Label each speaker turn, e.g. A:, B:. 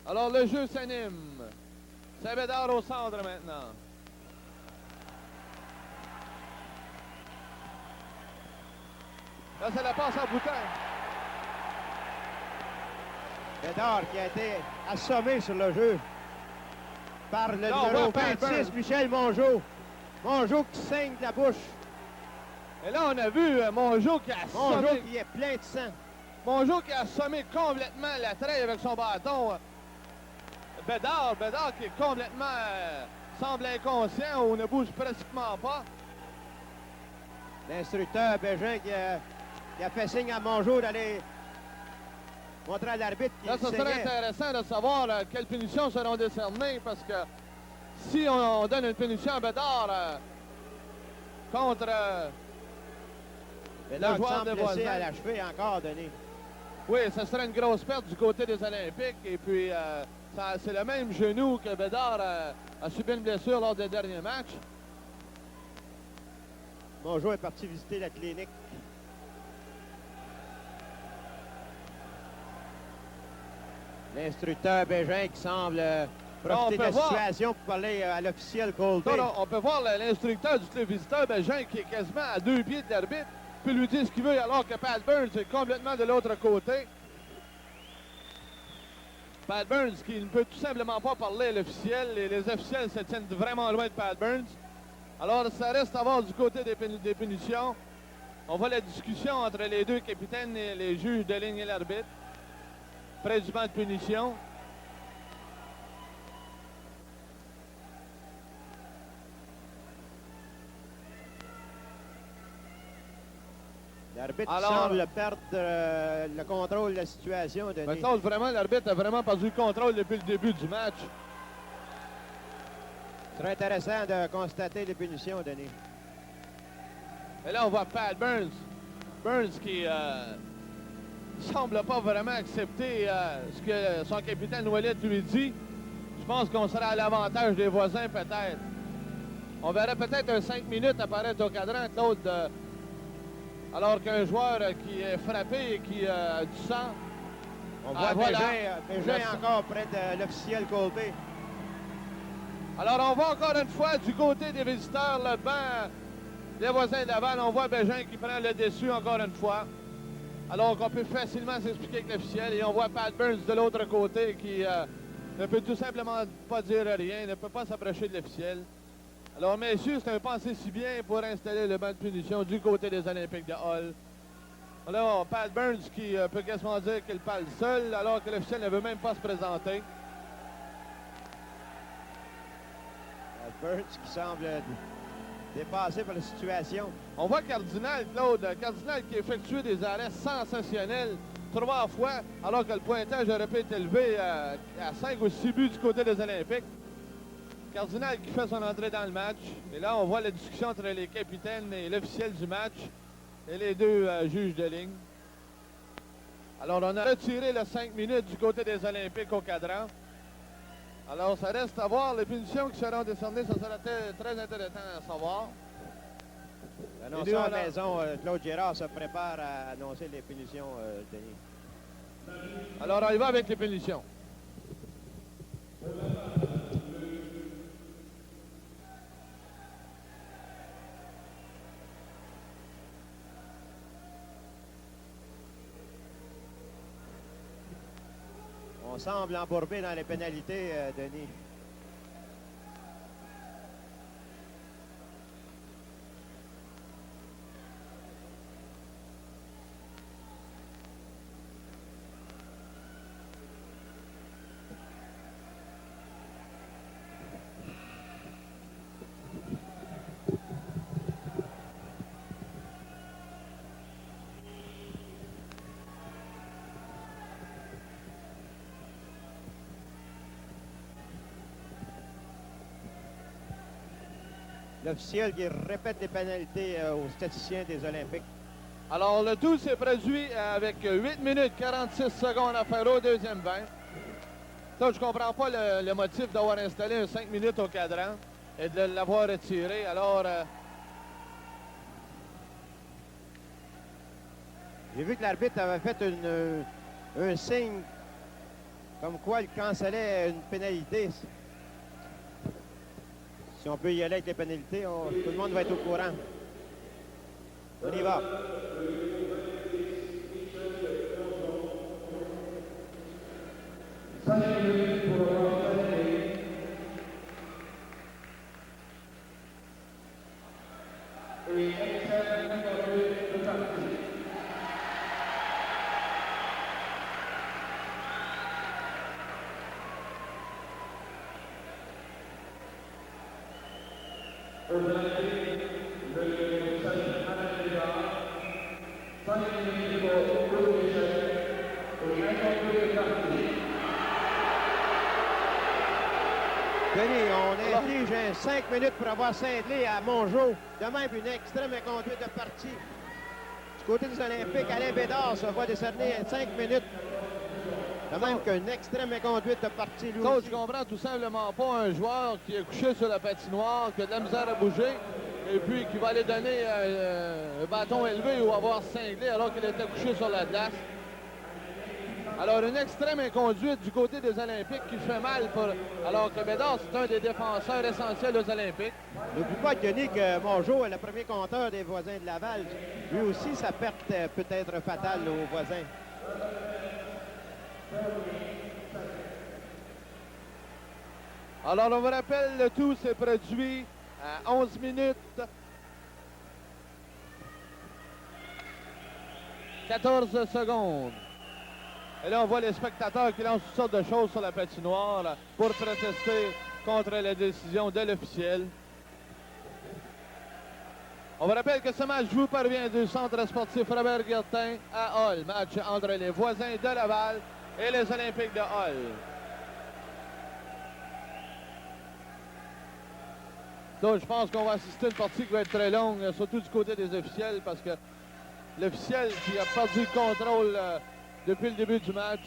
A: Alors, le jeu s'anime. C'est Bédard au centre maintenant. Là, c'est la passe en boutin.
B: Bédard qui a été assommé sur le jeu par le numéro 26, Michel Mongeau. Mongeau qui saigne de la bouche.
A: Et là, on a vu Mongeau qui a assommé.
B: Mongeau qui est plein de sang.
A: Mongeau qui a assommé complètement la treille avec son bâton. Bédard qui est complètement semble inconscient ou ne bouge pratiquement pas.
B: L'instructeur Bégin qui a fait signe à Mongeau d'aller montrer à l'arbitre qu'il
A: là, ça serait intéressant de savoir quelles punitions seront décernées parce que si on donne une punition à Bédard contre
B: Bédard
A: le joueur
B: semble
A: des
B: blessé
A: voisins
B: à la cheville encore, Denis.
A: Oui, ça serait une grosse perte du côté des Olympiques. Et puis, c'est le même genou que Bédard a subi une blessure lors des derniers matchs.
B: Mongeau est parti visiter la clinique. L'instructeur Bégin qui semble profiter de la situation pour parler à l'officiel Colby.
A: On peut voir l'instructeur du club visiteur Bégin qui est quasiment à 2 pieds de l'arbitre. Peut lui dire ce qu'il veut alors que Pat Burns est complètement de l'autre côté. Pat Burns qui ne peut tout simplement pas parler à l'officiel et les officiels se tiennent vraiment loin de Pat Burns. Alors ça reste à voir du côté des punitions. On voit la discussion entre les deux capitaines et les juges de ligne et l'arbitre près du banc de punition.
B: L'arbitre semble perdre le contrôle de la situation, Denis.
A: Vraiment, l'arbitre a vraiment perdu le contrôle depuis le début du match.
B: Ce serait intéressant de constater les punitions, Denis.
A: Et là, on voit Pat Burns. Burns qui semble pas vraiment accepter ce que son capitaine Ouellet lui dit. Je pense qu'on sera à l'avantage des voisins, peut-être. On verrait peut-être un 5 minutes apparaître au cadran, Claude, alors qu'un joueur qui est frappé et qui a du sang.
B: On voit Bégin encore près de l'officiel Colby.
A: Alors, on voit encore une fois du côté des visiteurs, le banc des voisins de Laval. On voit Bégin qui prend le dessus encore une fois. Alors qu'on peut facilement s'expliquer avec l'officiel. Et on voit Pat Burns de l'autre côté qui ne peut tout simplement pas dire rien, ne peut pas s'approcher de l'officiel. Alors, messieurs, c'est un pensée si bien pour installer le banc de punition du côté des Olympiques de Hull. Alors, Pat Burns qui peut quasiment dire qu'il parle seul, alors que l'officiel ne veut même pas se présenter.
B: Pat Burns qui semble dépassé par la situation.
A: On voit Cardinal, Claude. Cardinal qui a effectué des arrêts sensationnels 3 fois, alors que le pointage aurait pu être élevé à 5 ou 6 buts du côté des Olympiques. Cardinal qui fait son entrée dans le match. Et là, on voit la discussion entre les capitaines et l'officiel du match et les deux juges de ligne. Alors, on a retiré les 5 minutes du côté des Olympiques au cadran. Alors, ça reste à voir les punitions qui seront décernées. Ça sera très intéressant à savoir.
B: L'annonceur à la maison, Claude Gérard, se prépare à annoncer les punitions, Denis.
A: Alors, on y va avec les punitions.
B: On semble embourbé dans les pénalités, Denis. L'officiel qui répète les pénalités aux statisticiens des Olympiques.
A: Alors, le tout s'est produit avec 8 minutes 46 secondes à faire au deuxième 20. Ça, je comprends pas le motif d'avoir installé un 5 minutes au cadran et de l'avoir retiré. Alors,
B: j'ai vu que l'arbitre avait fait un signe Comme quoi, il cancellait une pénalité. Si on peut y aller avec les pénalités, tout le monde va être au courant. On y va. Denis, on inflige 5 minutes pour avoir cinglé à Mongeau. De même, une extrême inconduite de partie. Du côté des Olympiques, Alain Bédard se voit décerner 5 minutes. De même qu'une extrême inconduite de partie, lui
A: Coach,
B: aussi.
A: je comprends tout simplement pas un joueur qui est couché sur la patinoire, qui a de la misère à bouger, et puis qui va aller donner un bâton élevé ou avoir cinglé alors qu'il était couché sur la glace. Alors, une extrême inconduite du côté des Olympiques qui fait mal, alors que Bédard, c'est un des défenseurs essentiels aux Olympiques.
B: N'oublie pas, Denis, que Mongeau est le premier compteur des voisins de Laval. Lui aussi, sa perte peut être fatale aux voisins.
A: Alors, on vous rappelle, le tout s'est produit à 11 minutes 14 secondes. Et là, on voit les spectateurs qui lancent toutes sortes de choses sur la patinoire là, pour protester contre la décision de l'officiel. On vous rappelle que ce match vous parvient du centre sportif Robert-Guillotin à Hall. Match entre les voisins de Laval et les Olympiques de Hall. Donc, je pense qu'on va assister à une partie qui va être très longue, surtout du côté des officiels, parce que l'officiel qui a perdu le contrôle depuis le début du match